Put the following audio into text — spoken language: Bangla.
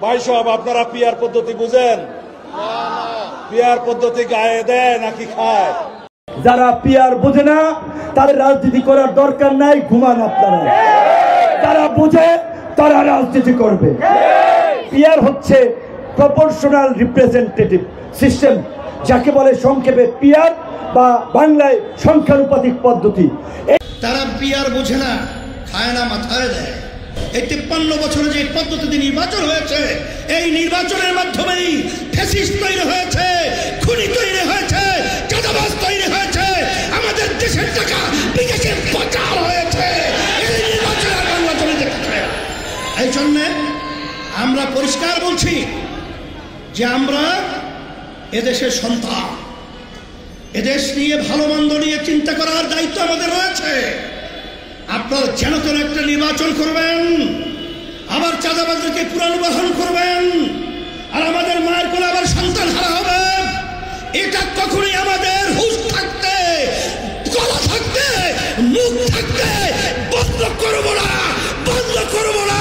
ভাই সাহেব, আপনারা পিয়ার পদ্ধতি বুঝেন? পিয়ার পদ্ধতি গায়ে দেয় নাকি খায়? যারা পিয়ার বোঝে না তাদের রাজনীতি করার দরকার নাই, ঘুমান আপনারা। যারা বুঝে তারা রাজনীতি করবে। পিয়ার হচ্ছে প্রপোর্শনাল রিপ্রেজেন্টেটিভ সিস্টেম, যাকে বলে সংক্ষেপে পিয়ার বা বাংলায় সংখ্যানুপাতিক পদ্ধতি। তারা পিয়ার বোঝে না, খায় না, মাথায় দেয়। এই 53 বছরে যে পদ্ধতিতে নির্বাচন হয়েছে, এই নির্বাচনের মাধ্যমেই ফ্যাসিস্ট তৈরি হয়েছে, খুনি তৈরি হয়েছে, চাঁদাবাজ তৈরি হয়েছে, আমাদের দেশের টাকা বিদেশে পাচার হয়েছে। এই নির্বাচনের বাংলা চলে যেতে। এই জন্যে আমরা পরিষ্কার বলছি যে আমরা এদেশের সন্তান। এদেশ নিয়ে ভালো মন্দ নিয়ে চিন্তা করার দায়িত্ব আমাদের রয়েছে। আপনারা যেন তেন একটা নির্বাচন করবেন, আবার চাঁদাবাজদেরকে পুনর্বাহন করবেন, আর আমাদের মায়ের কোলে আবার সন্তান হারা হবে। এটা কখনোই আমাদের হুঁশ থাকতে, গলা থাকতে, মুখ থাকতে বন্ধ করবো না, বন্ধ করবো না।